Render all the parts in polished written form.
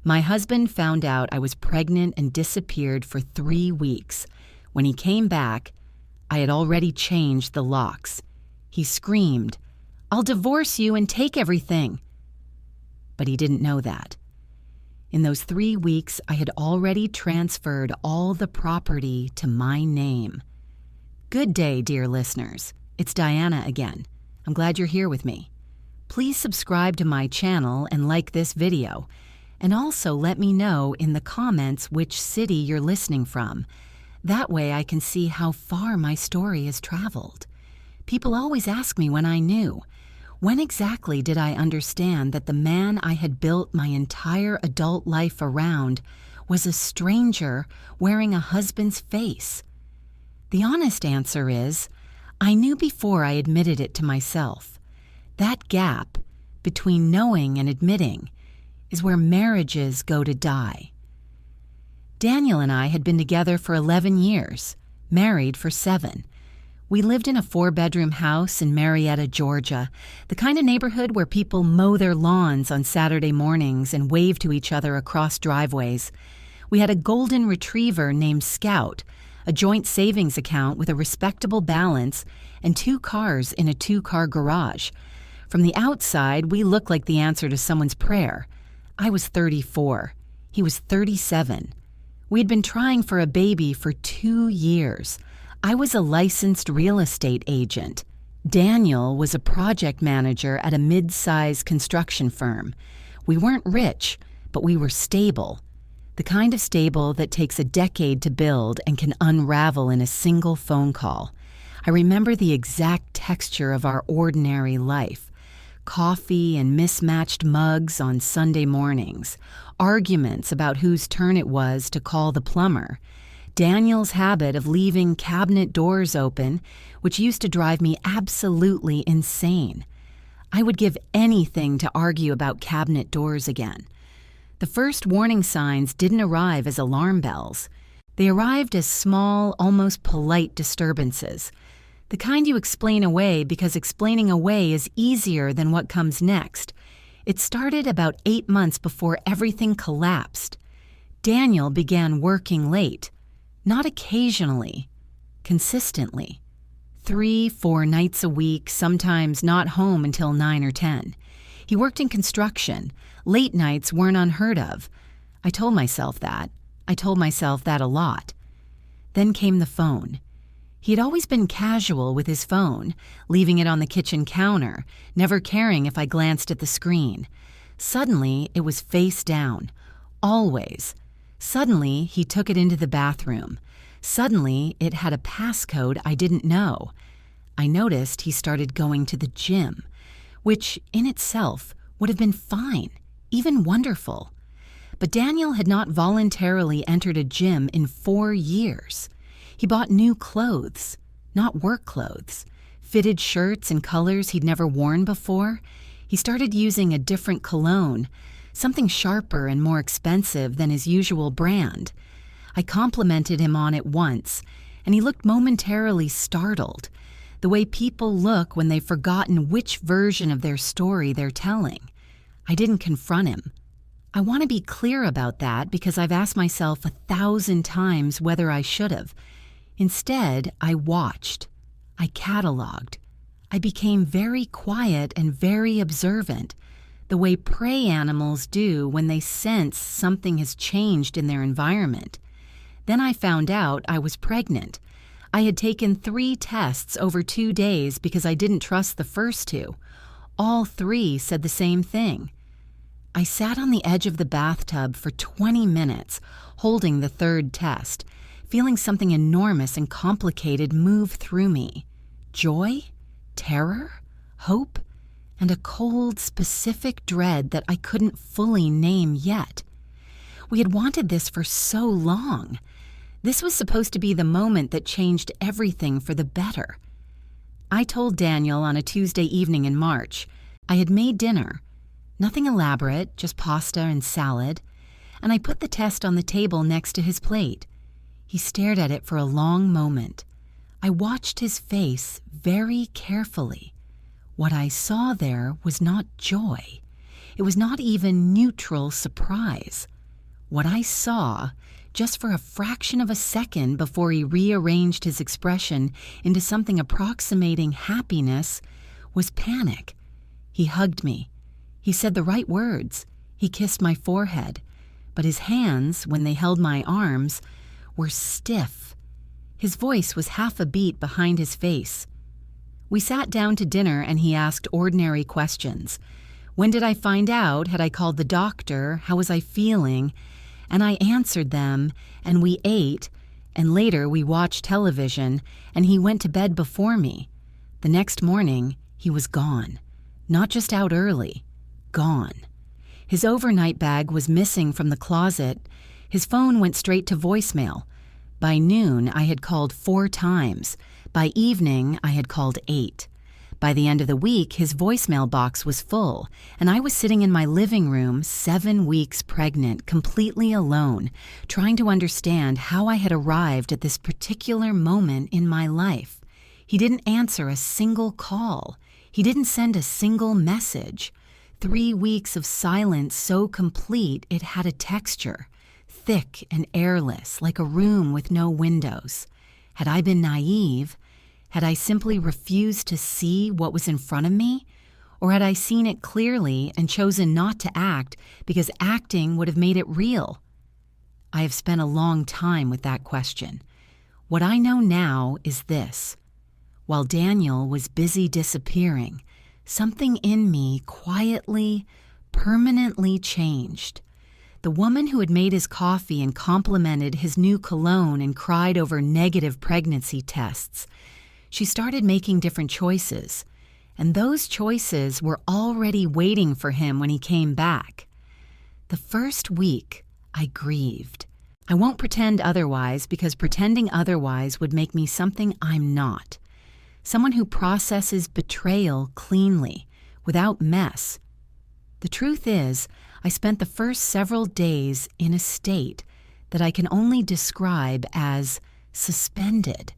My husband found out I was pregnant and disappeared for 3 weeks. When he came back, I had already changed the locks. He screamed, "I'll divorce you and take everything." But he didn't know that. In those 3 weeks, I had already transferred all the property to my name. Good day, dear listeners. It's Diana again. I'm glad you're here with me. Please subscribe to my channel and like this video, and also let me know in the comments which city you're listening from. That way I can see how far my story has traveled. People always ask me when I knew. When exactly did I understand that the man I had built my entire adult life around was a stranger wearing a husband's face? The honest answer is, I knew before I admitted it to myself. That gap between knowing and admitting is where marriages go to die. Daniel and I had been together for 11 years, married for 7. We lived in a 4-bedroom house in Marietta, Georgia, the kind of neighborhood where people mow their lawns on Saturday mornings and wave to each other across driveways. We had a golden retriever named Scout, a joint savings account with a respectable balance, and 2 cars in a 2-car garage. From the outside, we looked like the answer to someone's prayer. I was 34. He was 37. We had been trying for a baby for 2 years. I was a licensed real estate agent. Daniel was a project manager at a mid-size construction firm. We weren't rich, but we were stable. The kind of stable that takes a decade to build and can unravel in a single phone call. I remember the exact texture of our ordinary life. Coffee and mismatched mugs on Sunday mornings. Arguments about whose turn it was to call the plumber. Daniel's habit of leaving cabinet doors open, which used to drive me absolutely insane. I would give anything to argue about cabinet doors again. The first warning signs didn't arrive as alarm bells. They arrived as small, almost polite disturbances. The kind you explain away because explaining away is easier than what comes next. It started about 8 months before everything collapsed. Daniel began working late. Not occasionally, consistently. 3-4 nights a week, sometimes not home until 9 or 10. He worked in construction. Late nights weren't unheard of. I told myself that. I told myself that a lot. Then came the phone. He had always been casual with his phone, leaving it on the kitchen counter, never caring if I glanced at the screen. Suddenly, it was face down. Always. Suddenly, he took it into the bathroom. Suddenly, it had a passcode I didn't know. I noticed he started going to the gym, which in itself would have been fine, even wonderful. But Daniel had not voluntarily entered a gym in 4 years. He bought new clothes, not work clothes, fitted shirts in colors he'd never worn before. He started using a different cologne, something sharper and more expensive than his usual brand. I complimented him on it once, and he looked momentarily startled, the way people look when they've forgotten which version of their story they're telling. I didn't confront him. I want to be clear about that because I've asked myself 1,000 times whether I should have. Instead, I watched. I cataloged. I became very quiet and very observant, the way prey animals do when they sense something has changed in their environment. Then I found out I was pregnant. I had taken 3 tests over 2 days because I didn't trust the first 2. All 3 said the same thing. I sat on the edge of the bathtub for 20 minutes, holding the 3rd test, feeling something enormous and complicated move through me. Joy? Terror? Hope? And a cold, specific dread that I couldn't fully name yet. We had wanted this for so long. This was supposed to be the moment that changed everything for the better. I told Daniel on a Tuesday evening in March. I had made dinner. Nothing elaborate, just pasta and salad. And I put the test on the table next to his plate. He stared at it for a long moment. I watched his face very carefully. What I saw there was not joy. It was not even neutral surprise. What I saw, just for a fraction of a second before he rearranged his expression into something approximating happiness, was panic. He hugged me. He said the right words. He kissed my forehead. But his hands, when they held my arms, were stiff. His voice was half a beat behind his face. We sat down to dinner and he asked ordinary questions. When did I find out? Had I called the doctor? How was I feeling? And I answered them, and we ate, and later we watched television, and he went to bed before me. The next morning, he was gone. Not just out early. Gone. His overnight bag was missing from the closet. His phone went straight to voicemail. By noon, I had called 4 times. By evening, I had called 8. By the end of the week, his voicemail box was full, and I was sitting in my living room, 7 weeks pregnant, completely alone, trying to understand how I had arrived at this particular moment in my life. He didn't answer a single call. He didn't send a single message. 3 weeks of silence so complete it had a texture, thick and airless, like a room with no windows. Had I been naive? Had I simply refused to see what was in front of me? Or had I seen it clearly and chosen not to act because acting would have made it real? I have spent a long time with that question. What I know now is this. While Daniel was busy disappearing, something in me quietly, permanently changed. The woman who had made his coffee and complimented his new cologne and cried over negative pregnancy tests, she started making different choices, and those choices were already waiting for him when he came back. The first week, I grieved. I won't pretend otherwise because pretending otherwise would make me something I'm not. Someone who processes betrayal cleanly, without mess. The truth is, I spent the first several days in a state that I can only describe as suspended.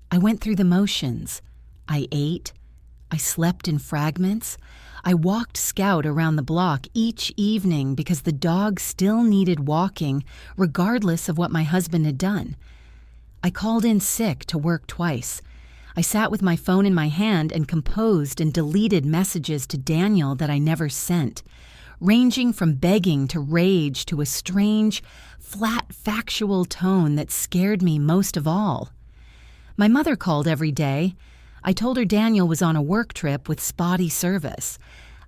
I went through the motions. I ate. I slept in fragments. I walked Scout around the block each evening because the dog still needed walking regardless of what my husband had done. I called in sick to work twice. I sat with my phone in my hand and composed and deleted messages to Daniel that I never sent, ranging from begging to rage to a strange, flat, factual tone that scared me most of all. My mother called every day. I told her Daniel was on a work trip with spotty service.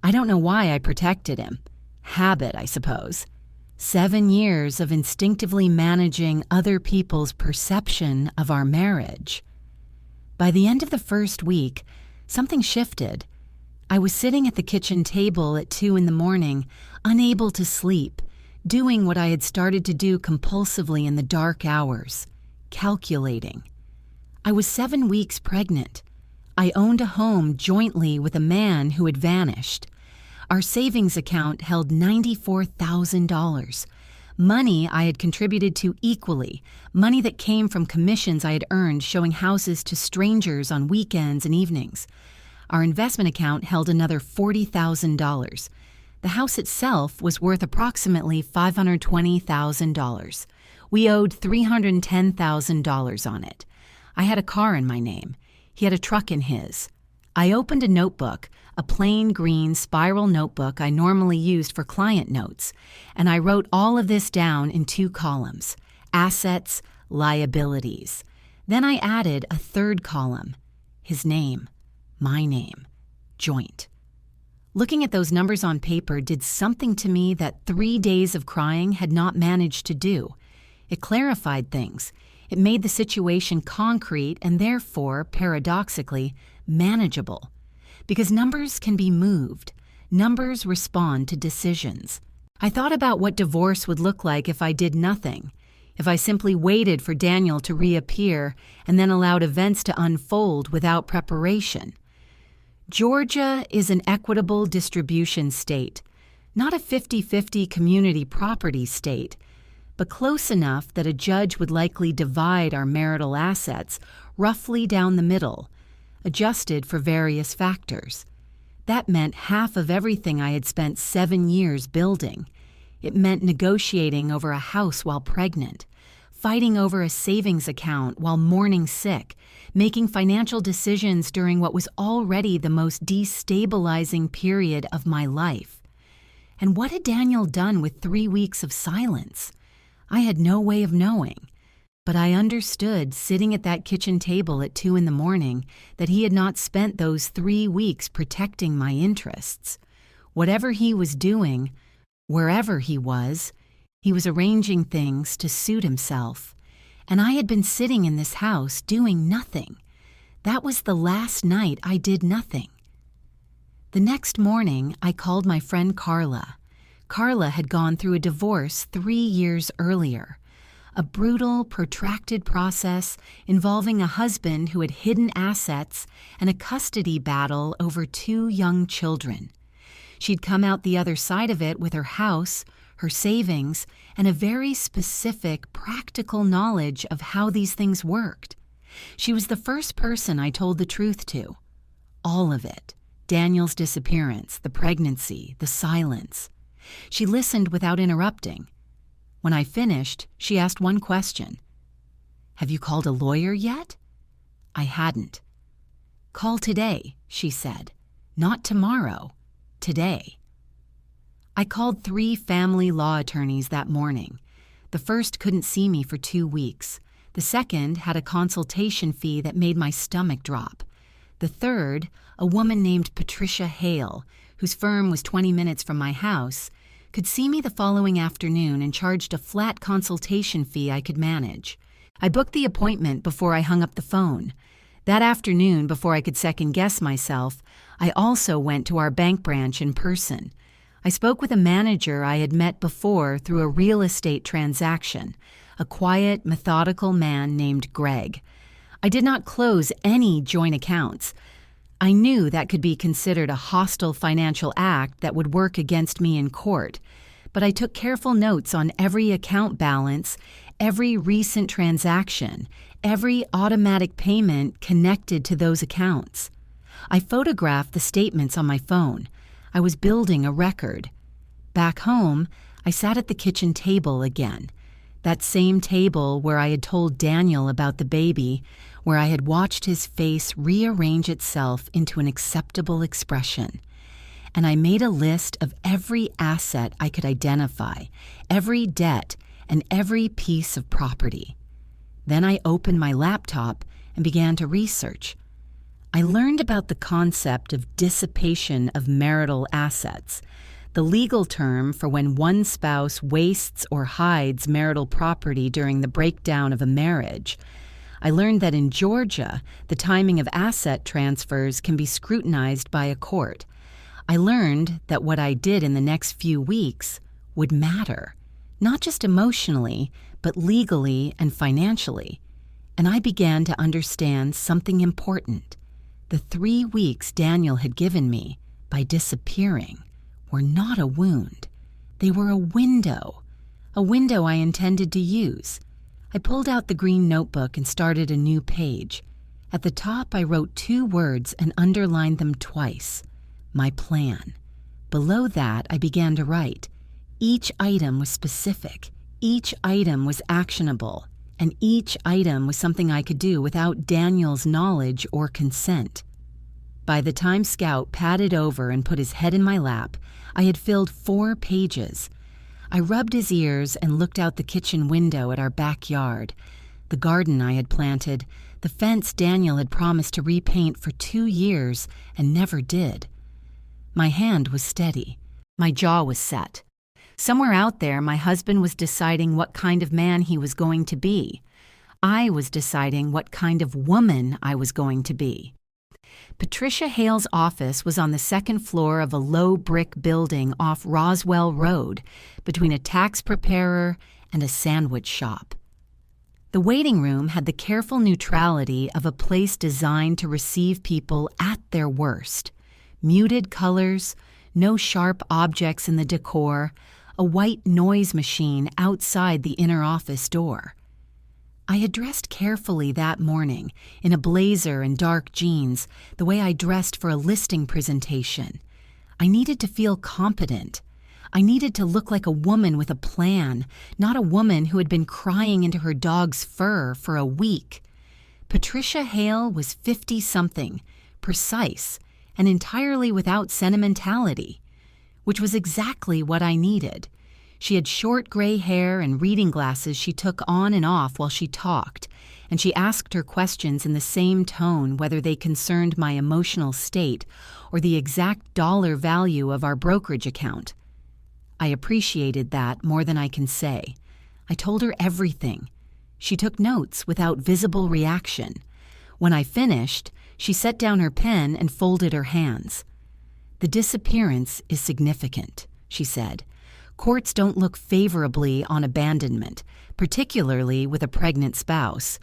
I don't know why I protected him. Habit, I suppose. 7 years of instinctively managing other people's perception of our marriage. By the end of the first week, something shifted. I was sitting at the kitchen table at 2 a.m, unable to sleep, doing what I had started to do compulsively in the dark hours, calculating. I was 7 weeks pregnant. I owned a home jointly with a man who had vanished. Our savings account held $94,000. Money I had contributed to equally, money that came from commissions I had earned showing houses to strangers on weekends and evenings. Our investment account held another $40,000. The house itself was worth approximately $520,000. We owed $310,000 on it. I had a car in my name. He had a truck in his. I opened a notebook, a plain green spiral notebook I normally used for client notes, and I wrote all of this down in 2 columns, assets, liabilities. Then I added a 3rd column, his name, my name, joint. Looking at those numbers on paper did something to me that 3 days of crying had not managed to do. It clarified things. It made the situation concrete and therefore, paradoxically, manageable. Because numbers can be moved. Numbers respond to decisions. I thought about what divorce would look like if I did nothing, if I simply waited for Daniel to reappear and then allowed events to unfold without preparation. Georgia is an equitable distribution state, not a 50-50 community property state, but close enough that a judge would likely divide our marital assets roughly down the middle, adjusted for various factors. That meant half of everything I had spent 7 years building. It meant negotiating over a house while pregnant, fighting over a savings account while mourning sick, making financial decisions during what was already the most destabilizing period of my life. And what had Daniel done with 3 weeks of silence? I had no way of knowing. But I understood, sitting at that kitchen table at 2 in the morning, that he had not spent those 3 weeks protecting my interests. Whatever he was doing, wherever he was arranging things to suit himself. And I had been sitting in this house doing nothing. That was the last night I did nothing. The next morning, I called my friend Carla. Carla had gone through a divorce 3 years earlier. A brutal, protracted process involving a husband who had hidden assets and a custody battle over 2 young children. She'd come out the other side of it with her house, her savings, and a very specific, practical knowledge of how these things worked. She was the first person I told the truth to. All of it. Daniel's disappearance, the pregnancy, the silence. She listened without interrupting. When I finished, she asked one question. "Have you called a lawyer yet?" I hadn't. "Call today," she said. "Not tomorrow. Today." I called 3 family law attorneys that morning. The first couldn't see me for 2 weeks. The second had a consultation fee that made my stomach drop. The third, a woman named Patricia Hale, whose firm was 20 minutes from my house, could see me the following afternoon and charged a flat consultation fee I could manage. I booked the appointment before I hung up the phone. That afternoon, before I could second-guess myself, I also went to our bank branch in person. I spoke with a manager I had met before through a real estate transaction, a quiet, methodical man named Greg. I did not close any joint accounts. I knew that could be considered a hostile financial act that would work against me in court, but I took careful notes on every account balance, every recent transaction, every automatic payment connected to those accounts. I photographed the statements on my phone. I was building a record. Back home, I sat at the kitchen table again. That same table where I had told Daniel about the baby, where I had watched his face rearrange itself into an acceptable expression. And I made a list of every asset I could identify, every debt, and every piece of property. Then I opened my laptop and began to research. I learned about the concept of dissipation of marital assets, the legal term for when one spouse wastes or hides marital property during the breakdown of a marriage. I learned that in Georgia, the timing of asset transfers can be scrutinized by a court. I learned that what I did in the next few weeks would matter, not just emotionally, but legally and financially. And I began to understand something important. The 3 weeks Daniel had given me, by disappearing, were not a wound. They were a window I intended to use. I pulled out the green notebook and started a new page. At the top, I wrote 2 words and underlined them twice. My plan. Below that, I began to write. Each item was specific. Each item was actionable. And each item was something I could do without Daniel's knowledge or consent. By the time Scout padded over and put his head in my lap, I had filled 4 pages. I rubbed his ears and looked out the kitchen window at our backyard, the garden I had planted, the fence Daniel had promised to repaint for 2 years and never did. My hand was steady. My jaw was set. Somewhere out there, my husband was deciding what kind of man he was going to be. I was deciding what kind of woman I was going to be. Patricia Hale's office was on the 2nd floor of a low brick building off Roswell Road, between a tax preparer and a sandwich shop. The waiting room had the careful neutrality of a place designed to receive people at their worst. Muted colors, no sharp objects in the decor, a white noise machine outside the inner office door. I had dressed carefully that morning, in a blazer and dark jeans, the way I dressed for a listing presentation. I needed to feel competent. I needed to look like a woman with a plan, not a woman who had been crying into her dog's fur for a week. Patricia Hale was 50-something, precise, and entirely without sentimentality, which was exactly what I needed. She had short gray hair and reading glasses she took on and off while she talked, and she asked her questions in the same tone whether they concerned my emotional state or the exact dollar value of our brokerage account. I appreciated that more than I can say. I told her everything. She took notes without visible reaction. When I finished, she set down her pen and folded her hands. "The disappearance is significant," she said. "Courts don't look favorably on abandonment, particularly with a pregnant spouse.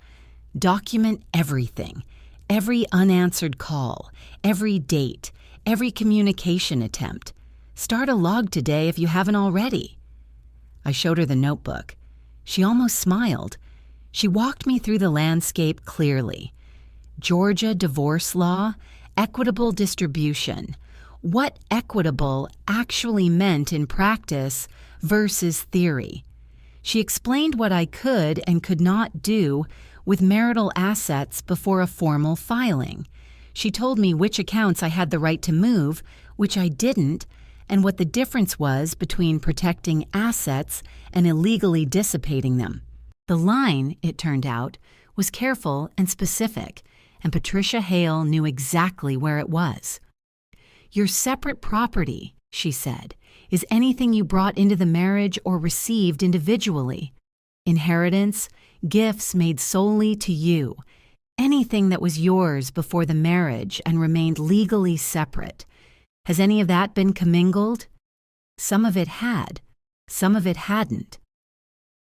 Document everything, every unanswered call, every date, every communication attempt. Start a log today if you haven't already." I showed her the notebook. She almost smiled. She walked me through the landscape clearly. Georgia divorce law, equitable distribution. What equitable actually meant in practice versus theory. She explained what I could and could not do with marital assets before a formal filing. She told me which accounts I had the right to move, which I didn't, and what the difference was between protecting assets and illegally dissipating them. The line, it turned out, was careful and specific, and Patricia Hale knew exactly where it was. "Your separate property," she said, "is anything you brought into the marriage or received individually. Inheritance, gifts made solely to you, anything that was yours before the marriage and remained legally separate. Has any of that been commingled? Some of it had, some of it hadn't.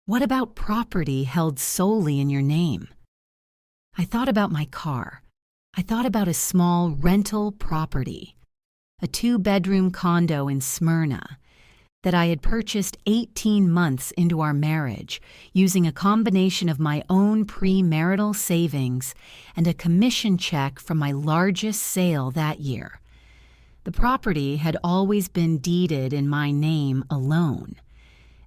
What about property held solely in your name?" I thought about my car. I thought about a small rental property, a 2-bedroom condo in Smyrna that I had purchased 18 months into our marriage using a combination of my own premarital savings and a commission check from my largest sale that year. The property had always been deeded in my name alone.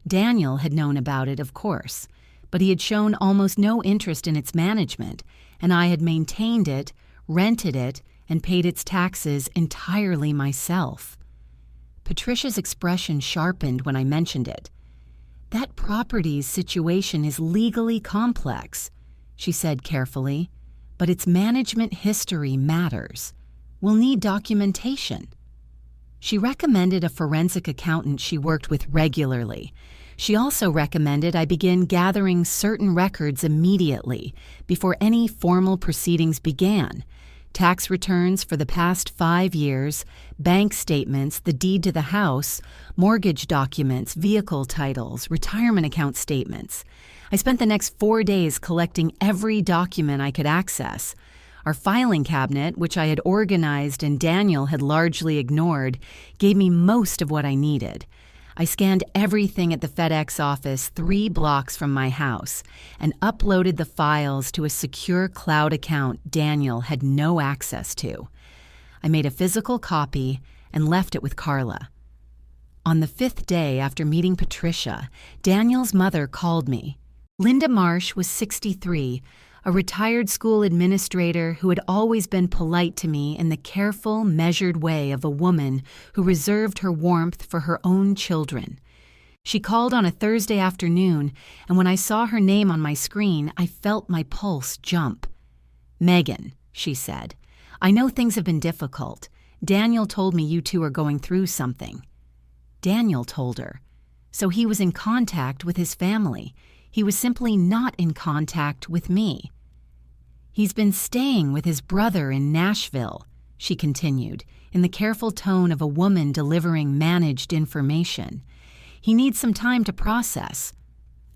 Daniel had known about it, of course, but he had shown almost no interest in its management, and I had maintained it, rented it, and paid its taxes entirely myself. Patricia's expression sharpened when I mentioned it. "That property's situation is legally complex," she said carefully, "but its management history matters. We'll need documentation." She recommended a forensic accountant she worked with regularly. She also recommended I begin gathering certain records immediately, before any formal proceedings began. Tax returns for the past 5 years, bank statements, the deed to the house, mortgage documents, vehicle titles, retirement account statements. I spent the next 4 days collecting every document I could access. Our filing cabinet, which I had organized and Daniel had largely ignored, gave me most of what I needed. I scanned everything at the FedEx office 3 blocks from my house and uploaded the files to a secure cloud account Daniel had no access to. I made a physical copy and left it with Carla. On the 5th day after meeting Patricia, Daniel's mother called me. Linda Marsh was 63, a retired school administrator who had always been polite to me in the careful, measured way of a woman who reserved her warmth for her own children. She called on a Thursday afternoon, and when I saw her name on my screen, I felt my pulse jump. "Megan," she said, "I know things have been difficult. Daniel told me you two are going through something." Daniel told her. So he was in contact with his family. He was simply not in contact with me. "He's been staying with his brother in Nashville," she continued, in the careful tone of a woman delivering managed information. "He needs some time to process."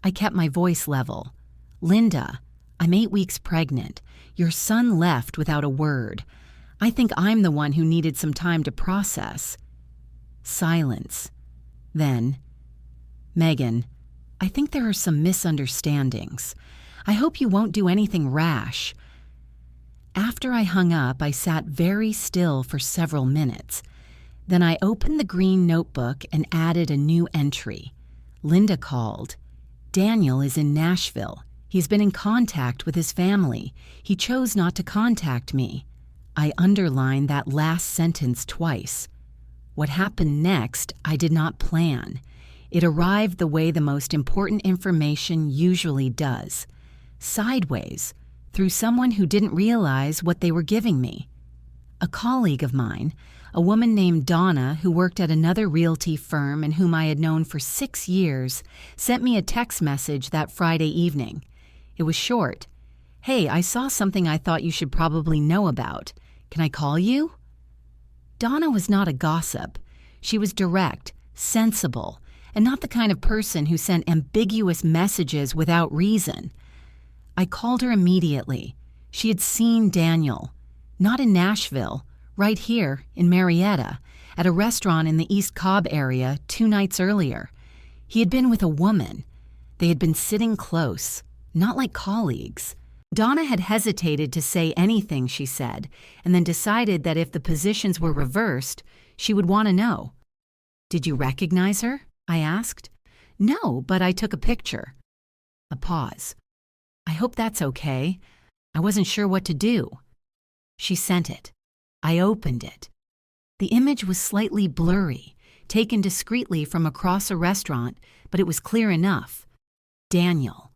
I kept my voice level. "Linda, I'm 8 weeks pregnant. Your son left without a word. I think I'm the one who needed some time to process." Silence. Then, "Megan, I think there are some misunderstandings. I hope you won't do anything rash." After I hung up, I sat very still for several minutes. Then I opened the green notebook and added a new entry. Linda called. Daniel is in Nashville. He's been in contact with his family. He chose not to contact me. I underlined that last sentence twice. What happened next, I did not plan. It arrived the way the most important information usually does. Sideways, through someone who didn't realize what they were giving me. A colleague of mine, a woman named Donna who worked at another realty firm and whom I had known for 6 years, sent me a text message that Friday evening. It was short. Hey, I saw something I thought you should probably know about. Can I call you? Donna was not a gossip. She was direct, sensible, and not the kind of person who sent ambiguous messages without reason. I called her immediately. She had seen Daniel. Not in Nashville, right here in Marietta, at a restaurant in the East Cobb area 2 nights earlier. He had been with a woman. They had been sitting close, not like colleagues. Donna had hesitated to say anything, she said, and then decided that if the positions were reversed, she would want to know. Did you recognize her? I asked. No, but I took a picture. A pause. I hope that's okay. I wasn't sure what to do. She sent it. I opened it. The image was slightly blurry, taken discreetly from across a restaurant, but it was clear enough. Daniel.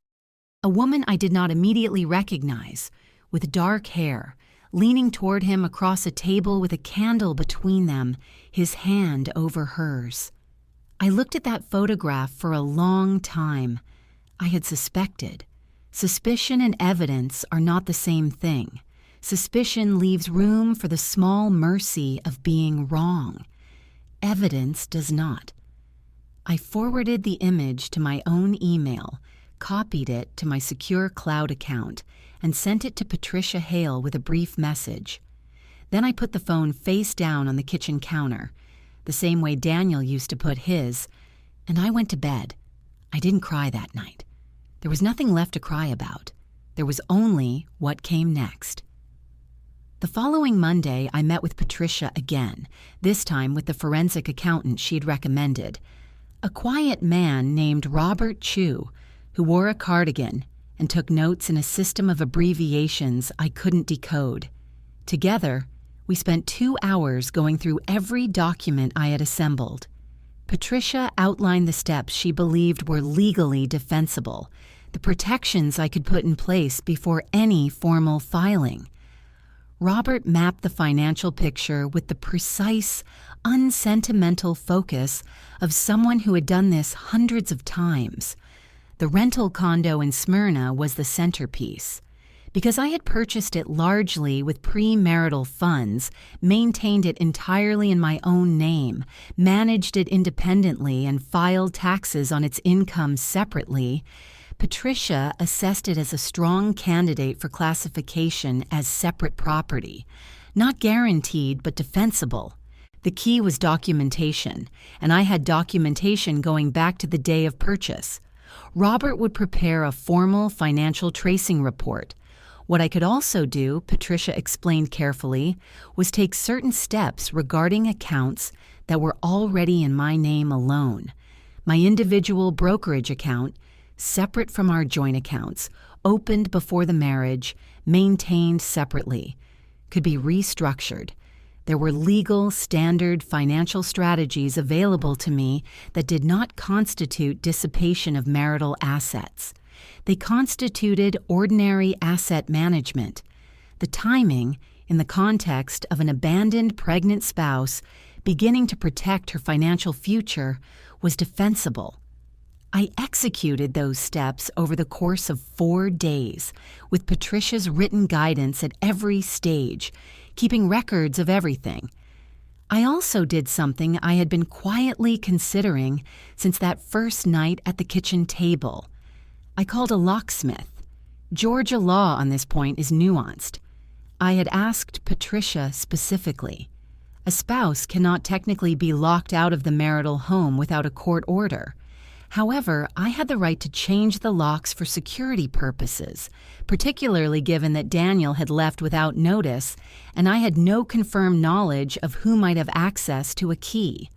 A woman I did not immediately recognize, with dark hair, leaning toward him across a table with a candle between them, his hand over hers. I looked at that photograph for a long time. I had suspected. Suspicion and evidence are not the same thing. Suspicion leaves room for the small mercy of being wrong. Evidence does not. I forwarded the image to my own email, copied it to my secure cloud account, and sent it to Patricia Hale with a brief message. Then I put the phone face down on the kitchen counter, the same way Daniel used to put his, and I went to bed. I didn't cry that night. There was nothing left to cry about. There was only what came next. The following Monday, I met with Patricia again, this time with the forensic accountant she'd recommended, a quiet man named Robert Chu, who wore a cardigan and took notes in a system of abbreviations I couldn't decode. Together, we spent 2 hours going through every document I had assembled. Patricia outlined the steps she believed were legally defensible, the protections I could put in place before any formal filing. Robert mapped the financial picture with the precise, unsentimental focus of someone who had done this hundreds of times. The rental condo in Smyrna was the centerpiece. Because I had purchased it largely with premarital funds, maintained it entirely in my own name, managed it independently, and filed taxes on its income separately, Patricia assessed it as a strong candidate for classification as separate property, not guaranteed but defensible. The key was documentation, and I had documentation going back to the day of purchase. Robert would prepare a formal financial tracing report. What I could also do, Patricia explained carefully, was take certain steps regarding accounts that were already in my name alone. My individual brokerage account, separate from our joint accounts, opened before the marriage, maintained separately, could be restructured. There were legal, standard financial strategies available to me that did not constitute dissipation of marital assets. They constituted ordinary asset management. The timing, in the context of an abandoned pregnant spouse beginning to protect her financial future, was defensible. I executed those steps over the course of 4 days, with Patricia's written guidance at every stage, keeping records of everything. I also did something I had been quietly considering since that first night at the kitchen table. I called a locksmith. Georgia law on this point is nuanced. I had asked Patricia specifically. A spouse cannot technically be locked out of the marital home without a court order. However, I had the right to change the locks for security purposes, particularly given that Daniel had left without notice and I had no confirmed knowledge of who might have access to a key.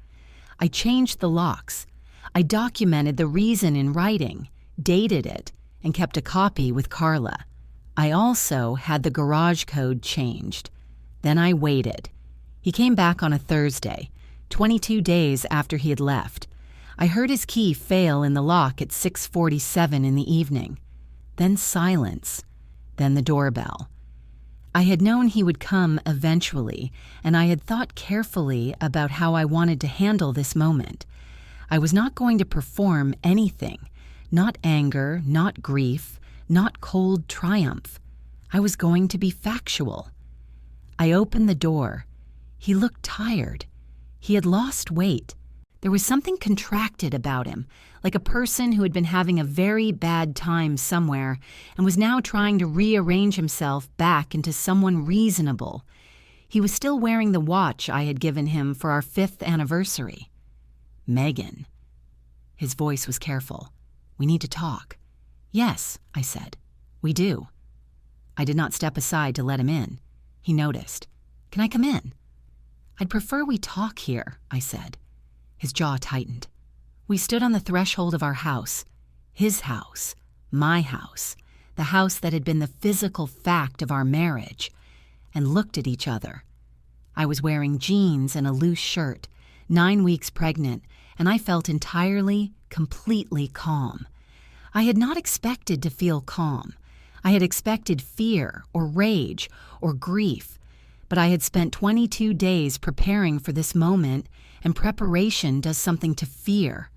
I changed the locks. I documented the reason in writing, dated it, and kept a copy with Carla. I also had the garage code changed. Then I waited. He came back on a Thursday, 22 days after he had left. I heard his key fail in the lock at 6:47 in the evening. Then silence. Then the doorbell. I had known he would come eventually, and I had thought carefully about how I wanted to handle this moment. I was not going to perform anything, not anger, not grief, not cold triumph. I was going to be factual. I opened the door. He looked tired. He had lost weight. There was something contracted about him, like a person who had been having a very bad time somewhere and was now trying to rearrange himself back into someone reasonable. He was still wearing the watch I had given him for our 5th anniversary. Megan. His voice was careful. We need to talk. Yes, I said. We do. I did not step aside to let him in. He noticed. Can I come in? I'd prefer we talk here, I said. His jaw tightened. We stood on the threshold of our house, his house, my house, the house that had been the physical fact of our marriage, and looked at each other. I was wearing jeans and a loose shirt, 9 weeks pregnant, and I felt entirely, completely calm. I had not expected to feel calm. I had expected fear or rage or grief, but I had spent 22 days preparing for this moment, and preparation does something to fear.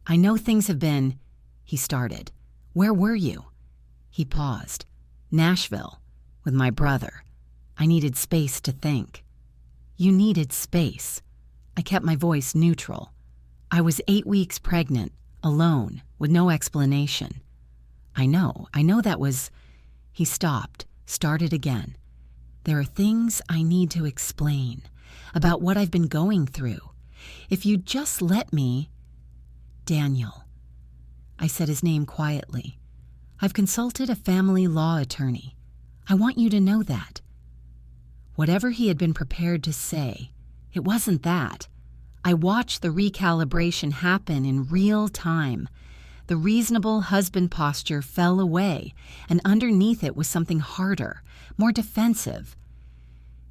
I know things have been, he started. Where were you? He paused. Nashville, with my brother. I needed space to think. You needed space. I kept my voice neutral. I was 8 weeks pregnant, alone, with no explanation. I know that was... He stopped, started again. There are things I need to explain about what I've been going through. If you'd just let me... Daniel. I said his name quietly. I've consulted a family law attorney. I want you to know that. Whatever he had been prepared to say, it wasn't that. I watched the recalibration happen in real time. The reasonable husband posture fell away, and underneath it was something harder, more defensive.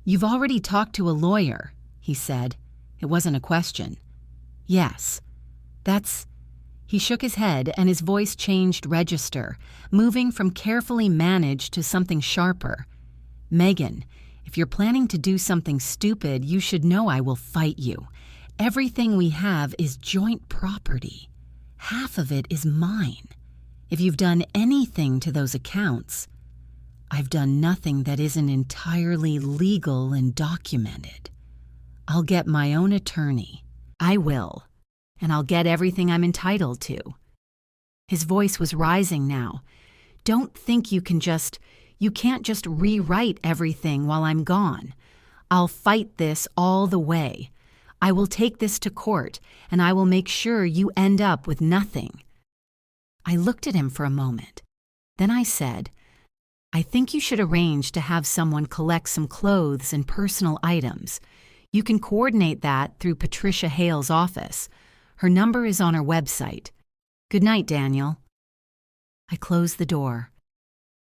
You've already talked to a lawyer, he said. It wasn't a question. Yes. That's... He shook his head and his voice changed register, moving from carefully managed to something sharper. Megan, if you're planning to do something stupid, you should know I will fight you. Everything we have is joint property. Half of it is mine. If you've done anything to those accounts, I've done nothing that isn't entirely legal and documented. I'll get my own attorney. I will. And I'll get everything I'm entitled to. His voice was rising now. Don't think you can't just rewrite everything while I'm gone. I'll fight this all the way. I will take this to court, and I will make sure you end up with nothing. I looked at him for a moment. Then I said, I think you should arrange to have someone collect some clothes and personal items. You can coordinate that through Patricia Hale's office. Her number is on her website. Good night, Daniel. I closed the door.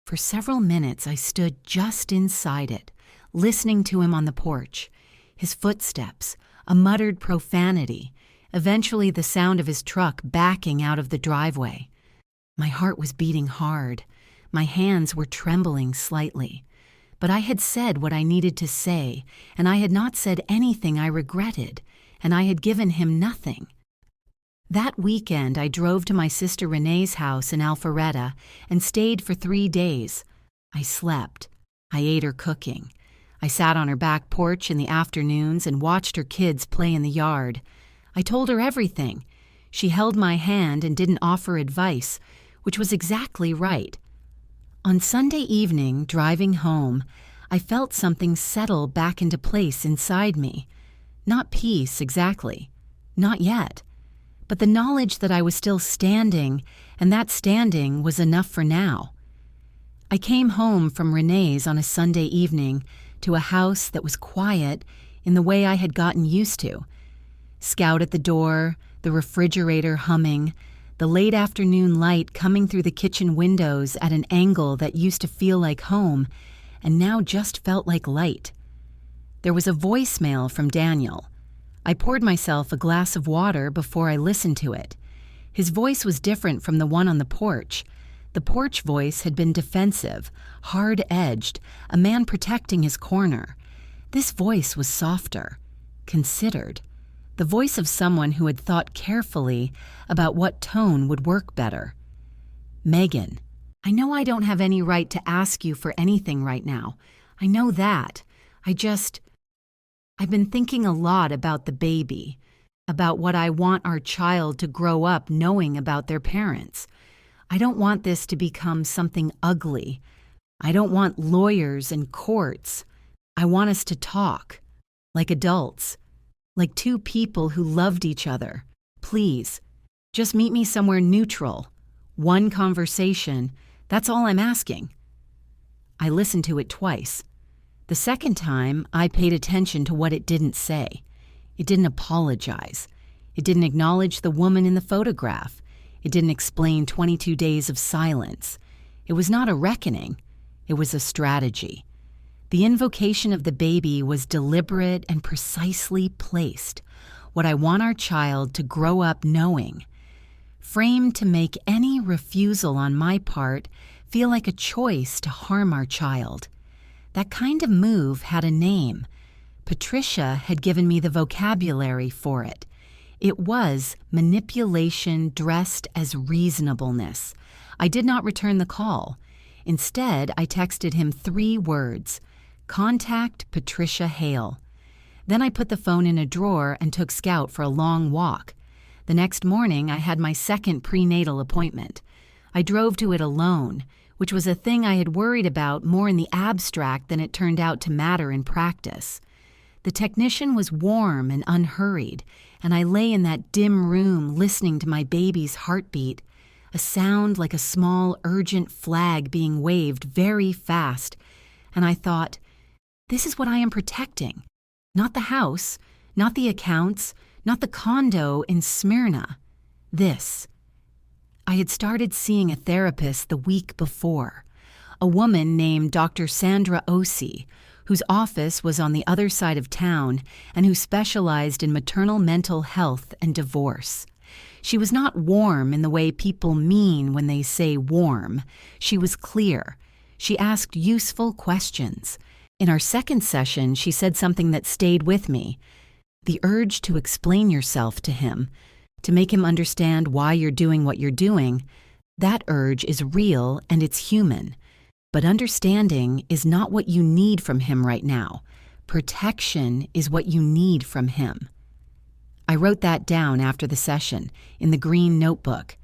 For several minutes, I stood just inside it, listening to him on the porch. His footsteps, a muttered profanity, eventually the sound of his truck backing out of the driveway. My heart was beating hard. My hands were trembling slightly. But I had said what I needed to say, and I had not said anything I regretted, and I had given him nothing. That weekend, I drove to my sister Renee's house in Alpharetta and stayed for 3 days. I slept. I ate her cooking. I sat on her back porch in the afternoons and watched her kids play in the yard. I told her everything. She held my hand and didn't offer advice, which was exactly right. On Sunday evening, driving home, I felt something settle back into place inside me. Not peace, exactly. Not yet. but the knowledge that I was still standing, and that standing was enough for now. I came home from Renee's on a Sunday evening to a house that was quiet in the way I had gotten used to. Scout at the door, the refrigerator humming, the late afternoon light coming through the kitchen windows at an angle that used to feel like home and now just felt like light. There was a voicemail from Daniel. I poured myself a glass of water before I listened to it. His voice was different from the one on the porch. The porch voice had been defensive, hard-edged, a man protecting his corner. This voice was softer, considered, the voice of someone who had thought carefully about what tone would work better. Megan, I know I don't have any right to ask you for anything right now. I know that. I've been thinking a lot about the baby, about what I want our child to grow up knowing about their parents. I don't want this to become something ugly. I don't want lawyers and courts. I want us to talk, like adults, like two people who loved each other. Please, just meet me somewhere neutral. One conversation, that's all I'm asking. I listened to it twice. The second time, I paid attention to what it didn't say. It didn't apologize. It didn't acknowledge the woman in the photograph. It didn't explain 22 days of silence. It was not a reckoning. It was a strategy. The invocation of the baby was deliberate and precisely placed. What I want our child to grow up knowing. Framed to make any refusal on my part feel like a choice to harm our child. That kind of move had a name. Patricia had given me the vocabulary for it. It was manipulation dressed as reasonableness. I did not return the call. Instead, I texted him 3 words: contact Patricia Hale. Then I put the phone in a drawer and took Scout for a long walk. The next morning, I had my second prenatal appointment. I drove to it alone, which was a thing I had worried about more in the abstract than it turned out to matter in practice. The technician was warm and unhurried, and I lay in that dim room listening to my baby's heartbeat, a sound like a small, urgent flag being waved very fast, and I thought, this is what I am protecting. Not the house, not the accounts, not the condo in Smyrna. This. I had started seeing a therapist the week before, a woman named Dr. Sandra Osi, whose office was on the other side of town and who specialized in maternal mental health and divorce. She was not warm in the way people mean when they say warm. She was clear. She asked useful questions. In our second session, she said something that stayed with me. The urge to explain yourself to him, to make him understand why you're doing what you're doing, that urge is real and it's human. But understanding is not what you need from him right now. Protection is what you need from him. I wrote that down after the session, in the green notebook.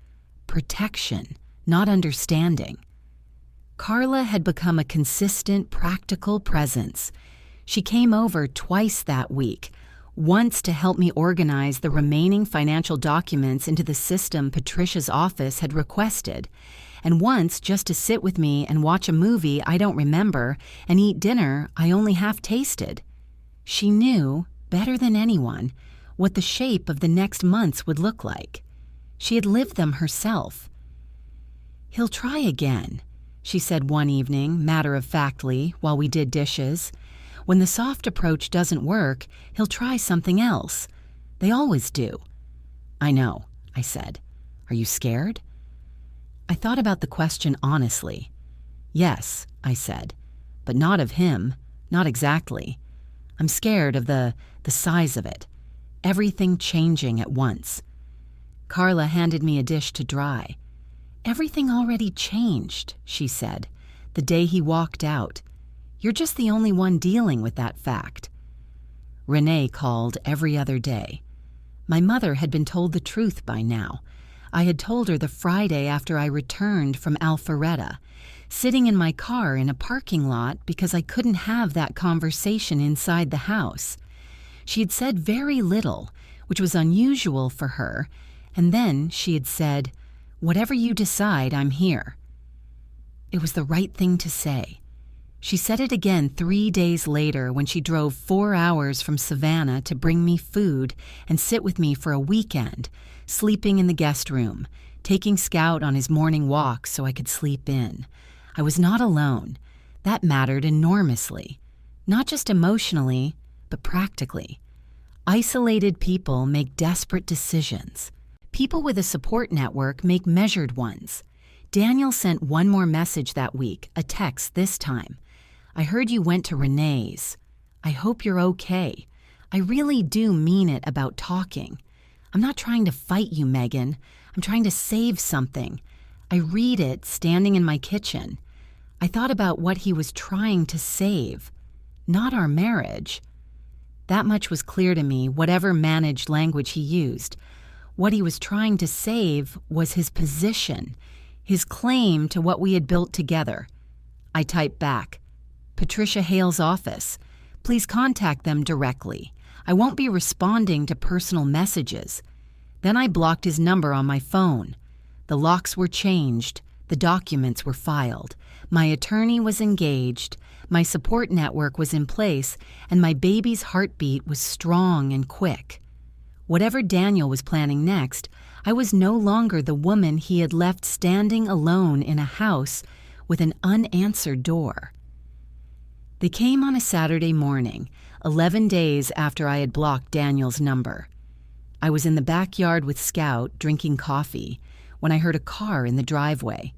Protection, not understanding. Carla had become a consistent, practical presence. She came over twice that week, once to help me organize the remaining financial documents into the system Patricia's office had requested, and once just to sit with me and watch a movie I don't remember and eat dinner I only half tasted. She knew, better than anyone, what the shape of the next months would look like. She had lived them herself. "He'll try again," she said one evening, matter-of-factly, while we did dishes. "When the soft approach doesn't work, he'll try something else. They always do." "I know," I said. "Are you scared?" I thought about the question honestly. "Yes," I said, "but not of him, not exactly. I'm scared of the size of it, everything changing at once." Carla handed me a dish to dry. "Everything already changed," she said, "the day he walked out. You're just the only one dealing with that fact." Renee called every other day. My mother had been told the truth by now. I had told her the Friday after I returned from Alpharetta, sitting in my car in a parking lot because I couldn't have that conversation inside the house. She had said very little, which was unusual for her, And then she had said, "Whatever you decide, I'm here." It was the right thing to say. She said it again 3 days later when she drove 4 hours from Savannah to bring me food and sit with me for a weekend, sleeping in the guest room, taking Scout on his morning walk so I could sleep in. I was not alone. That mattered enormously, not just emotionally, but practically. Isolated people make desperate decisions. People with a support network make measured ones. Daniel sent one more message that week, a text this time. "I heard you went to Renee's. I hope you're okay. I really do mean it about talking. I'm not trying to fight you, Megan. I'm trying to save something." I read it standing in my kitchen. I thought about what he was trying to save, not our marriage. That much was clear to me, whatever managed language he used. What he was trying to save was his position, his claim to what we had built together. I typed back, "Patricia Hale's office. Please contact them directly. I won't be responding to personal messages." Then I blocked his number on my phone. The locks were changed. The documents were filed. My attorney was engaged. My support network was in place, and my baby's heartbeat was strong and quick. Whatever Daniel was planning next, I was no longer the woman he had left standing alone in a house with an unanswered door. They came on a Saturday morning, 11 days after I had blocked Daniel's number. I was in the backyard with Scout, drinking coffee, when I heard a car in the driveway.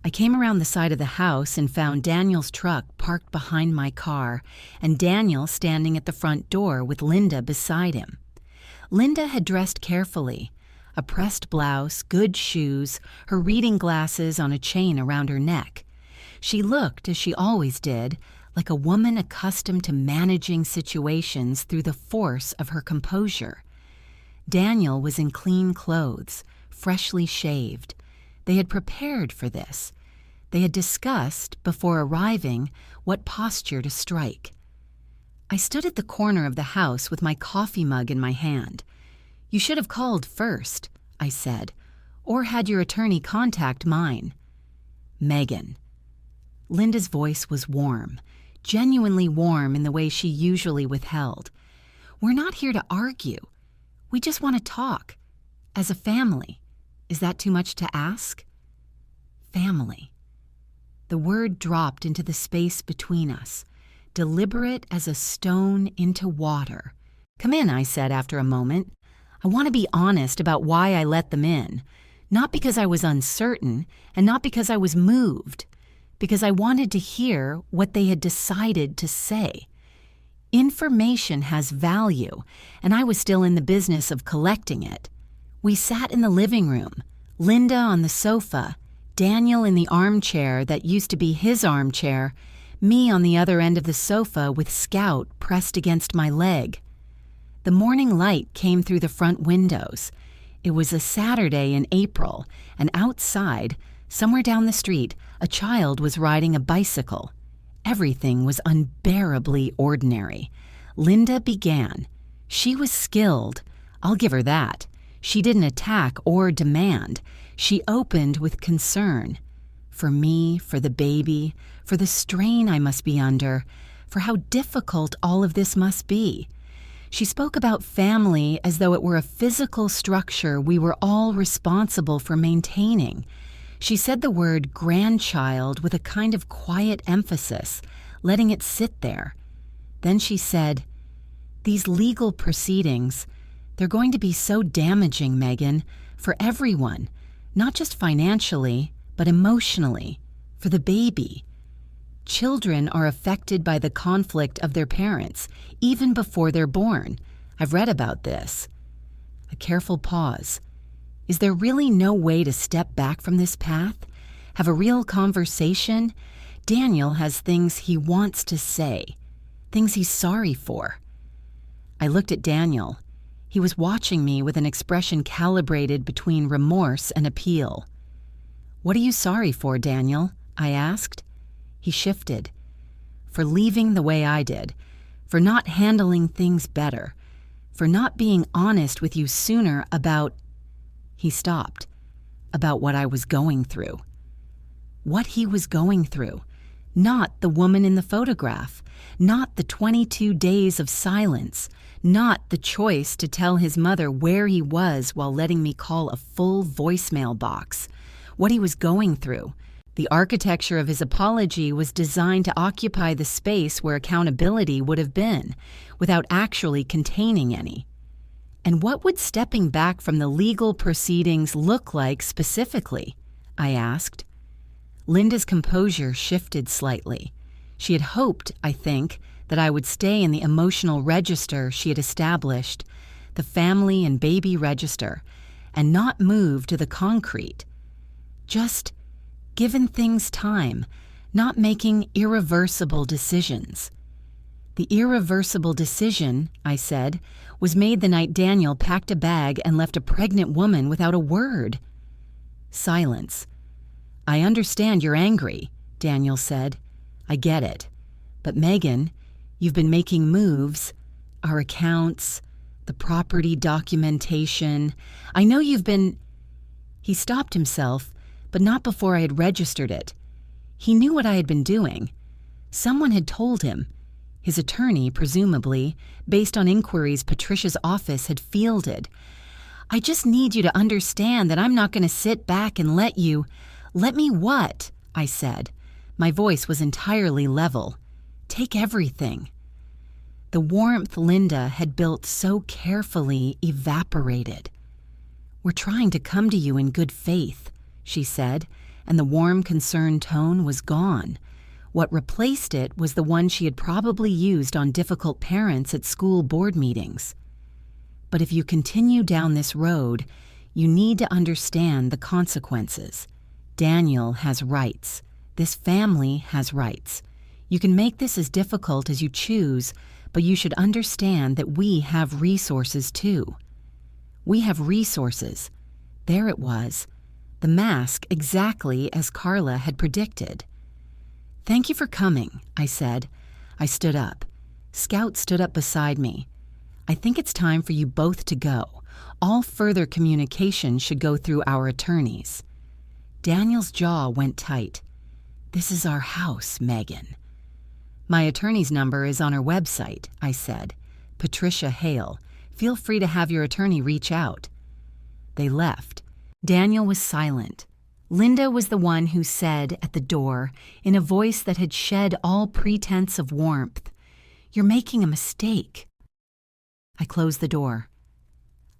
I came around the side of the house and found Daniel's truck parked behind my car and Daniel standing at the front door with Linda beside him. Linda had dressed carefully, a pressed blouse, good shoes, her reading glasses on a chain around her neck. She looked, as she always did, like a woman accustomed to managing situations through the force of her composure. Daniel was in clean clothes, freshly shaved. They had prepared for this. They had discussed, before arriving, what posture to strike. I stood at the corner of the house with my coffee mug in my hand. "You should have called first," I said, "or had your attorney contact mine." "Megan." Linda's voice was warm, genuinely warm in the way she usually withheld. "We're not here to argue. We just want to talk. As a family. Is that too much to ask?" Family. The word dropped into the space between us, deliberate as a stone into water. "Come in," I said after a moment. "I want to be honest about why I let them in. Not because I was uncertain, and not because I was moved. Because I wanted to hear what they had decided to say. Information has value, and I was still in the business of collecting it. We sat in the living room, Linda on the sofa, Daniel in the armchair that used to be his armchair, me on the other end of the sofa with Scout pressed against my leg. The morning light came through the front windows. It was a Saturday in April, and outside, somewhere down the street, a child was riding a bicycle. Everything was unbearably ordinary. Linda began. She was skilled. I'll give her that. She didn't attack or demand. She opened with concern. For me, for the baby, for the strain I must be under, for how difficult all of this must be. She spoke about family as though it were a physical structure we were all responsible for maintaining. She said the word grandchild with a kind of quiet emphasis, letting it sit there. Then she said, "These legal proceedings, they're going to be so damaging, Megan, for everyone, not just financially, but emotionally, for the baby. Children are affected by the conflict of their parents, even before they're born. I've read about this." A careful pause. Is there really no way to step back from this path? Have a real conversation? Daniel has things he wants to say, things he's sorry for. I looked at Daniel. He was watching me with an expression calibrated between remorse and appeal. "What are you sorry for, Daniel?" I asked. He shifted. For leaving the way I did, for not handling things better, for not being honest with you sooner about... He stopped. About what I was going through. What he was going through. Not the woman in the photograph. Not the 22 days of silence. Not the choice to tell his mother where he was while letting me call a full voicemail box. What he was going through. The architecture of his apology was designed to occupy the space where accountability would have been, without actually containing any. And what would stepping back from the legal proceedings look like specifically? I asked. Linda's composure shifted slightly. She had hoped, I think, that I would stay in the emotional register she had established, the family and baby register, and not move to the concrete. Just given things time, not making irreversible decisions. The irreversible decision, I said, was made the night Daniel packed a bag and left a pregnant woman without a word. Silence. I understand you're angry, Daniel said. I get it. But Megan, you've been making moves, our accounts, the property documentation. I know you've been... He stopped himself, but not before I had registered it. He knew what I had been doing. Someone had told him. His attorney, presumably, based on inquiries Patricia's office had fielded. I just need you to understand that I'm not going to sit back and let you... Let me what? I said. My voice was entirely level. Take everything. The warmth Linda had built so carefully evaporated. We're trying to come to you in good faith, she said, and the warm, concerned tone was gone. What replaced it was the one she had probably used on difficult parents at school board meetings. But if you continue down this road, you need to understand the consequences. Daniel has rights. This family has rights. You can make this as difficult as you choose, but you should understand that we have resources too. We have resources. There it was. The mask exactly as Carla had predicted. Thank you for coming, I said. I stood up. Scout stood up beside me. I think it's time for you both to go. All further communication should go through our attorneys. Daniel's jaw went tight. This is our house, Megan. My attorney's number is on our website, I said. Patricia Hale. Feel free to have your attorney reach out. They left. Daniel was silent. Linda was the one who said at the door, in a voice that had shed all pretense of warmth, "You're making a mistake." I closed the door.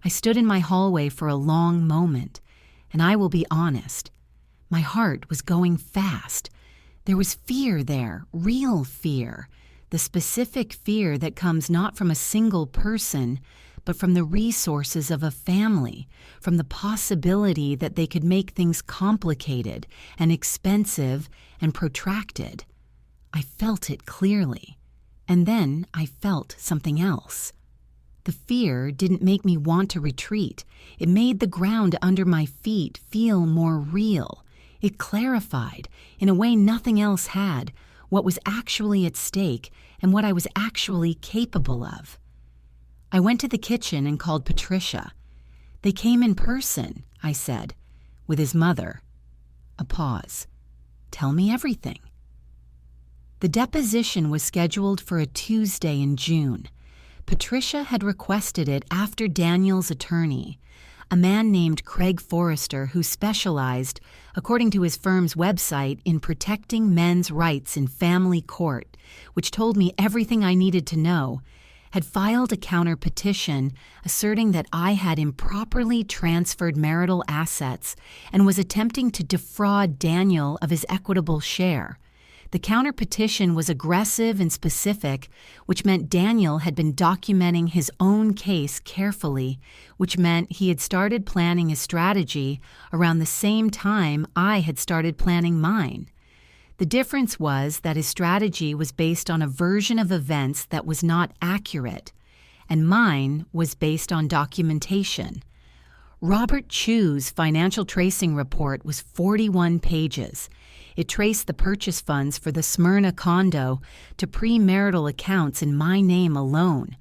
I stood in my hallway for a long moment, and I will be honest. My heart was going fast. There was fear there, real fear, the specific fear that comes not from a single person, but from the resources of a family, from the possibility that they could make things complicated and expensive and protracted. I felt it clearly. And then I felt something else. The fear didn't make me want to retreat. It made the ground under my feet feel more real. It clarified, in a way nothing else had, what was actually at stake and what I was actually capable of. I went to the kitchen and called Patricia. They came in person, I said, with his mother. A pause. Tell me everything. The deposition was scheduled for a Tuesday in June. Patricia had requested it after Daniel's attorney, a man named Craig Forrester who specialized, according to his firm's website, in protecting men's rights in family court, which told me everything I needed to know, had filed a counter-petition asserting that I had improperly transferred marital assets and was attempting to defraud Daniel of his equitable share. The counter-petition was aggressive and specific, which meant Daniel had been documenting his own case carefully, which meant he had started planning his strategy around the same time I had started planning mine. The difference was that his strategy was based on a version of events that was not accurate, and mine was based on documentation. Robert Chu's financial tracing report was 41 pages. It traced the purchase funds for the Smyrna condo to premarital accounts in my name alone.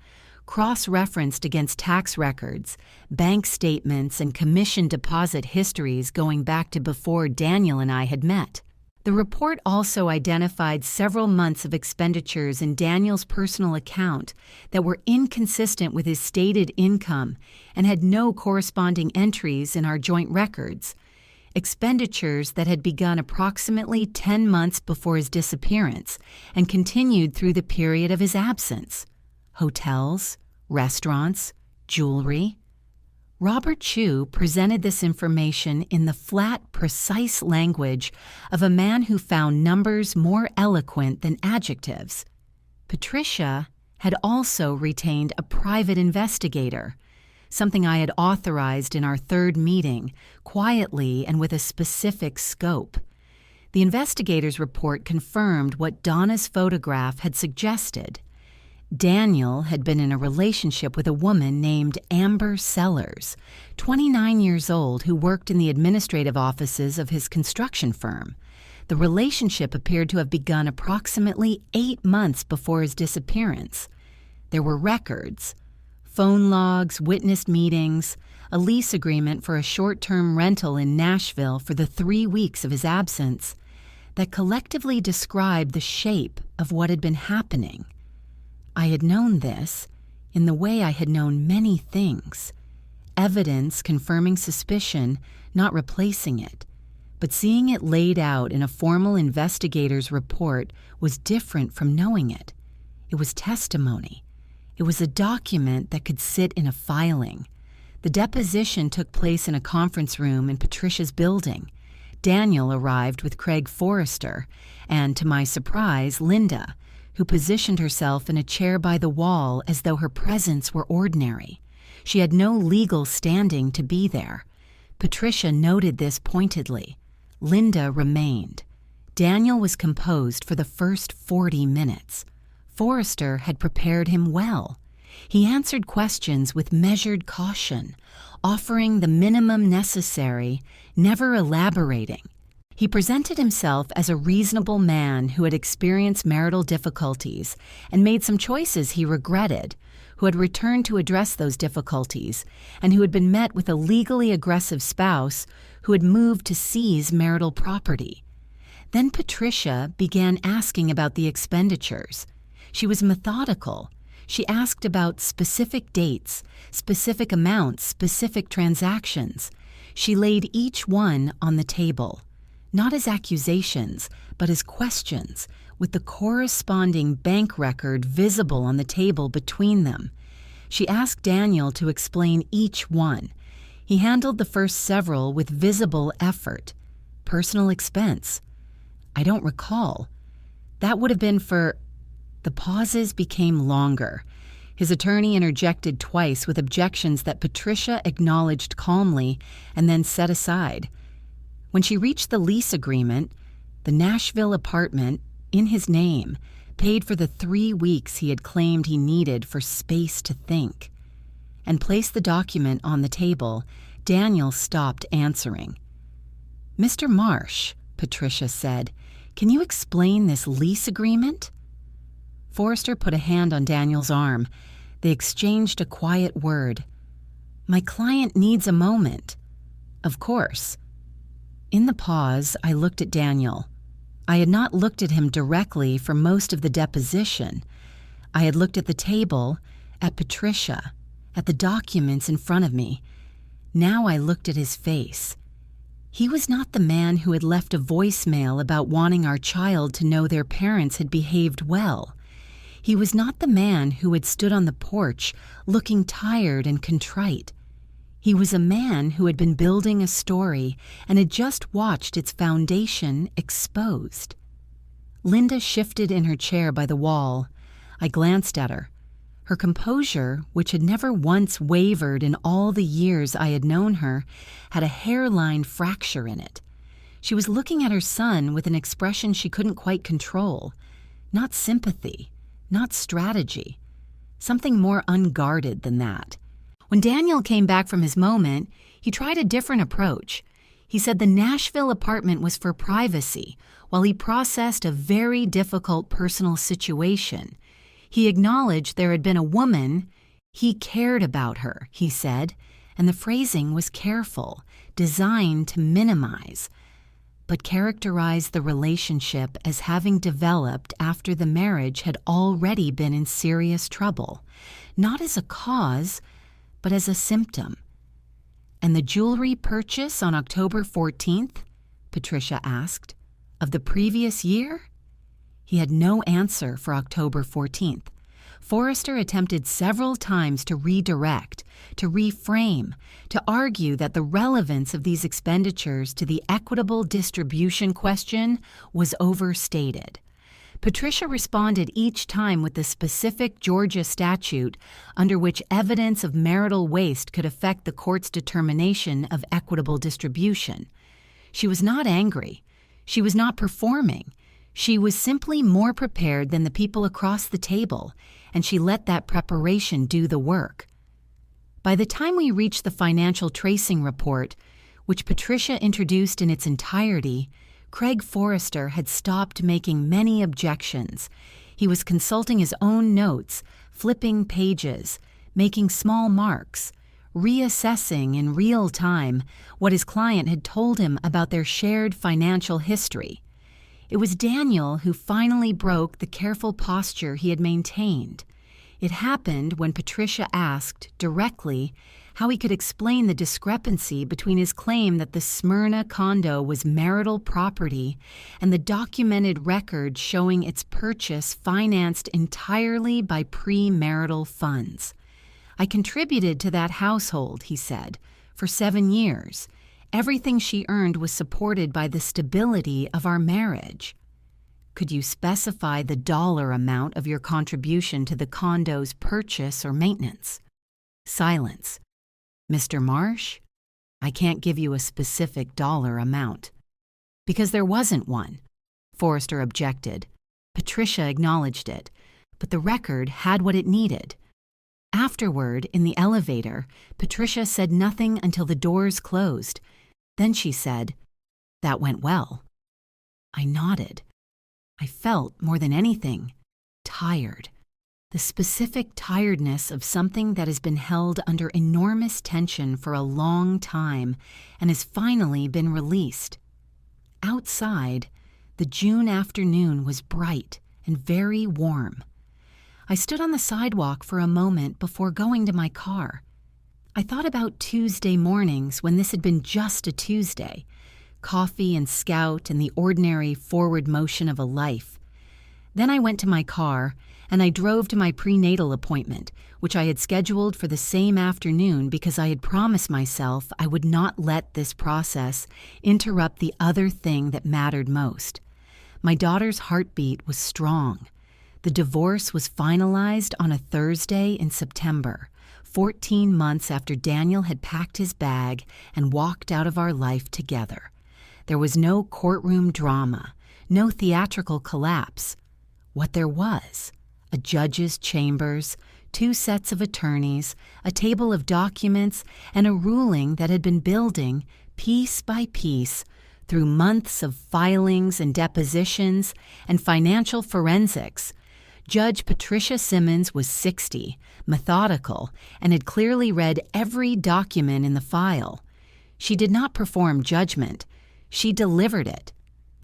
cross-referenced against tax records, bank statements, and commission deposit histories going back to before Daniel and I had met. The report also identified several months of expenditures in Daniel's personal account that were inconsistent with his stated income and had no corresponding entries in our joint records. Expenditures that had begun approximately 10 months before his disappearance and continued through the period of his absence. Hotels, restaurants, jewelry. Robert Chu presented this information in the flat, precise language of a man who found numbers more eloquent than adjectives. Patricia had also retained a private investigator, something I had authorized in our third meeting, quietly and with a specific scope. The investigator's report confirmed what Donna's photograph had suggested. Daniel had been in a relationship with a woman named Amber Sellers, 29 years old, who worked in the administrative offices of his construction firm. The relationship appeared to have begun approximately 8 months before his disappearance. There were records, phone logs, witnessed meetings, a lease agreement for a short-term rental in Nashville for the 3 weeks of his absence that collectively described the shape of what had been happening. I had known this in the way I had known many things. Evidence confirming suspicion, not replacing it. But seeing it laid out in a formal investigator's report was different from knowing it. It was testimony. It was a document that could sit in a filing. The deposition took place in a conference room in Patricia's building. Daniel arrived with Craig Forrester and, to my surprise, Linda, who positioned herself in a chair by the wall as though her presence were ordinary. She had no legal standing to be there. Patricia noted this pointedly. Linda remained. Daniel was composed for the first 40 minutes. Forrester had prepared him well. He answered questions with measured caution, offering the minimum necessary, never elaborating. He presented himself as a reasonable man who had experienced marital difficulties and made some choices he regretted, who had returned to address those difficulties, and who had been met with a legally aggressive spouse who had moved to seize marital property. Then Patricia began asking about the expenditures. She was methodical. She asked about specific dates, specific amounts, specific transactions. She laid each one on the table, not as accusations, but as questions, with the corresponding bank record visible on the table between them. She asked Daniel to explain each one. He handled the first several with visible effort. Personal expense. I don't recall. That would have been for... The pauses became longer. His attorney interjected twice with objections that Patricia acknowledged calmly and then set aside. When she reached the lease agreement, the Nashville apartment, in his name, paid for the 3 weeks he had claimed he needed for space to think, and placed the document on the table, Daniel stopped answering. "Mr. Marsh," Patricia said, "can you explain this lease agreement?" Forrester put a hand on Daniel's arm. They exchanged a quiet word. "My client needs a moment." "Of course." In the pause, I looked at Daniel. I had not looked at him directly for most of the deposition. I had looked at the table, at Patricia, at the documents in front of me. Now I looked at his face. He was not the man who had left a voicemail about wanting our child to know their parents had behaved well. He was not the man who had stood on the porch looking tired and contrite. He was a man who had been building a story and had just watched its foundation exposed. Linda shifted in her chair by the wall. I glanced at her. Her composure, which had never once wavered in all the years I had known her, had a hairline fracture in it. She was looking at her son with an expression she couldn't quite control. Not sympathy, not strategy. Something more unguarded than that. When Daniel came back from his moment, he tried a different approach. He said the Nashville apartment was for privacy, while he processed a very difficult personal situation. He acknowledged there had been a woman, He cared about her, he said, and the phrasing was careful, designed to minimize, but characterized the relationship as having developed after the marriage had already been in serious trouble, not as a cause, but as a symptom. "And the jewelry purchase on October 14th?" Patricia asked. "Of the previous year?" He had no answer for October 14th. Forrester attempted several times to redirect, to reframe, to argue that the relevance of these expenditures to the equitable distribution question was overstated. Patricia responded each time with the specific Georgia statute under which evidence of marital waste could affect the court's determination of equitable distribution. She was not angry. She was not performing. She was simply more prepared than the people across the table, and she let that preparation do the work. By the time we reached the financial tracing report, which Patricia introduced in its entirety, Craig Forrester had stopped making many objections. He was consulting his own notes, flipping pages, making small marks, reassessing in real time what his client had told him about their shared financial history. It was Daniel who finally broke the careful posture he had maintained. It happened when Patricia asked, directly, how he could explain the discrepancy between his claim that the Smyrna condo was marital property and the documented record showing its purchase financed entirely by premarital funds. "I contributed to that household," he said, "for 7 years. Everything she earned was supported by the stability of our marriage." "Could you specify the dollar amount of your contribution to the condo's purchase or maintenance?" Silence. "Mr. Marsh, I can't give you a specific dollar amount." "Because there wasn't one," Forrester objected. Patricia acknowledged it, but the record had what it needed. Afterward, in the elevator, Patricia said nothing until the doors closed. Then she said, "That went well." I nodded. I felt, more than anything, tired. The specific tiredness of something that has been held under enormous tension for a long time and has finally been released. Outside, the June afternoon was bright and very warm. I stood on the sidewalk for a moment before going to my car. I thought about Tuesday mornings when this had been just a Tuesday, coffee and Scout and the ordinary forward motion of a life. Then I went to my car and I drove to my prenatal appointment, which I had scheduled for the same afternoon because I had promised myself I would not let this process interrupt the other thing that mattered most. My daughter's heartbeat was strong. The divorce was finalized on a Thursday in September, 14 months after Daniel had packed his bag and walked out of our life together. There was no courtroom drama, no theatrical collapse. What there was: a judge's chambers, 2 sets of attorneys, a table of documents, and a ruling that had been building, piece by piece, through months of filings and depositions and financial forensics. Judge Patricia Simmons was 60, methodical, and had clearly read every document in the file. She did not perform judgment. She delivered it.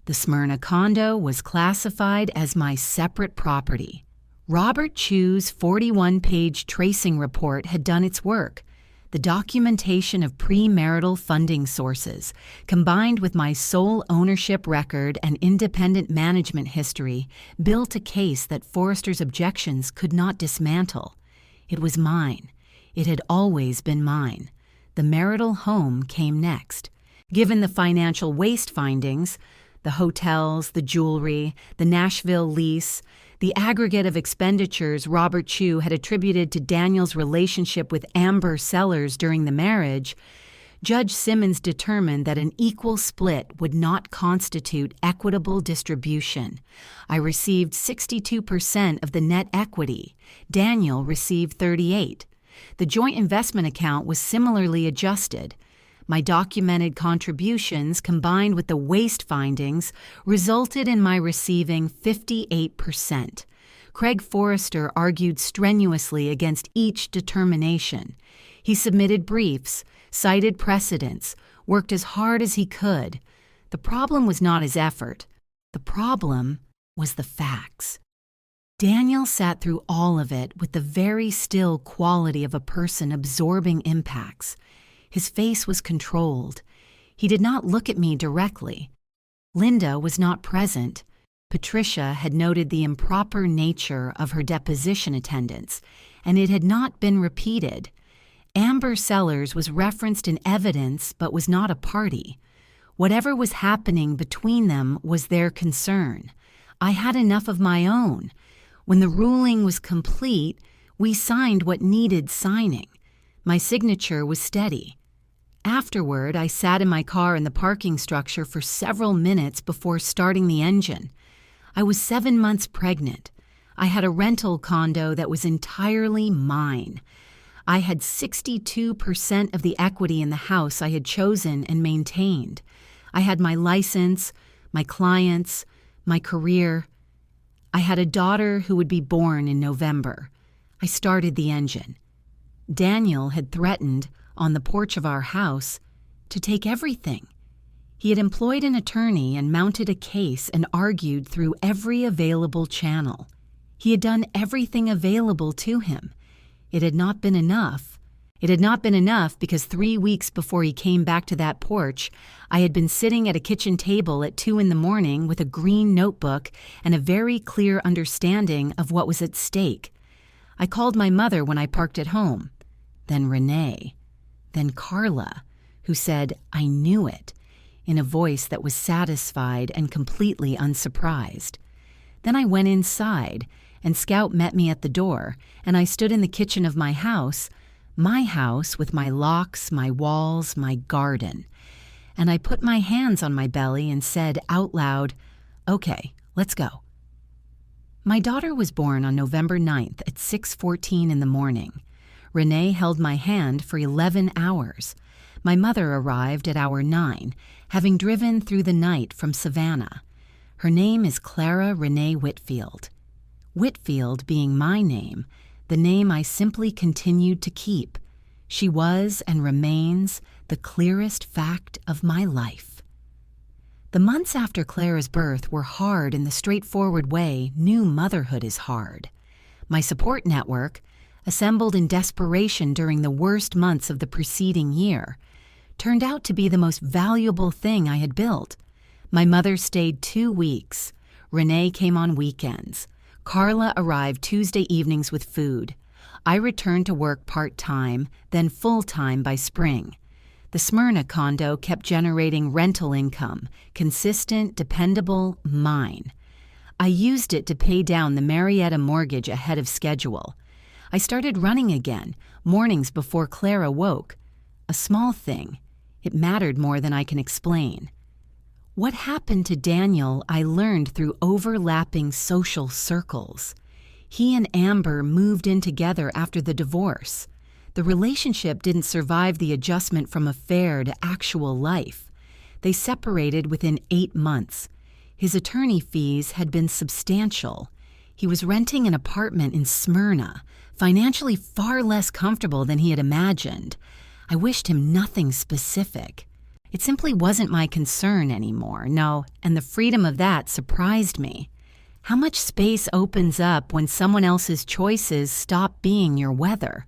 The Smyrna condo was classified as my separate property. Robert Chu's 41-page tracing report had done its work. The documentation of premarital funding sources, combined with my sole ownership record and independent management history, built a case that Forrester's objections could not dismantle. It was mine. It had always been mine. The marital home came next. Given the financial waste findings, the hotels, the jewelry, the Nashville lease, the aggregate of expenditures Robert Chu had attributed to Daniel's relationship with Amber Sellers during the marriage, Judge Simmons determined that an equal split would not constitute equitable distribution. I received 62% of the net equity. Daniel received 38%. The joint investment account was similarly adjusted. My documented contributions combined with the waste findings resulted in my receiving 58%. Craig Forrester argued strenuously against each determination. He submitted briefs, cited precedents, worked as hard as he could. The problem was not his effort. The problem was the facts. Daniel sat through all of it with the very still quality of a person absorbing impacts. His face was controlled. He did not look at me directly. Linda was not present. Patricia had noted the improper nature of her deposition attendance, and it had not been repeated. Amber Sellers was referenced in evidence but was not a party. Whatever was happening between them was their concern. I had enough of my own. When the ruling was complete, we signed what needed signing. My signature was steady. Afterward, I sat in my car in the parking structure for several minutes before starting the engine. I was 7 months pregnant. I had a rental condo that was entirely mine. I had 62% of the equity in the house I had chosen and maintained. I had my license, my clients, my career. I had a daughter who would be born in November. I started the engine. Daniel had threatened, on the porch of our house, to take everything. He had employed an attorney and mounted a case and argued through every available channel. He had done everything available to him. It had not been enough. It had not been enough because 3 weeks before he came back to that porch, I had been sitting at a kitchen table at 2 a.m. with a green notebook and a very clear understanding of what was at stake. I called my mother when I parked at home, then Renee, then Carla, who said, "I knew it," in a voice that was satisfied and completely unsurprised. Then I went inside, and Scout met me at the door, and I stood in the kitchen of my house with my locks, my walls, my garden. And I put my hands on my belly and said out loud, "Okay, let's go." My daughter was born on November 9th at 6:14 in the morning. Renee held my hand for 11 hours. My mother arrived at hour 9, having driven through the night from Savannah. Her name is Clara Renee Whitfield. Whitfield being my name, the name I simply continued to keep. She was and remains the clearest fact of my life. The months after Clara's birth were hard in the straightforward way new motherhood is hard. My support network, assembled in desperation during the worst months of the preceding year, turned out to be the most valuable thing I had built. My mother stayed 2 weeks. Renee came on weekends. Carla arrived Tuesday evenings with food. I returned to work part-time, then full-time by spring. The Smyrna condo kept generating rental income, consistent, dependable, mine. I used it to pay down the Marietta mortgage ahead of schedule. I started running again, mornings before Clara woke. A small thing. It mattered more than I can explain. What happened to Daniel I learned through overlapping social circles. He and Amber moved in together after the divorce. The relationship didn't survive the adjustment from affair to actual life. They separated within 8 months. His attorney fees had been substantial. He was renting an apartment in Smyrna, financially far less comfortable than he had imagined. I wished him nothing specific. It simply wasn't my concern anymore, no, and the freedom of that surprised me. How much space opens up when someone else's choices stop being your weather?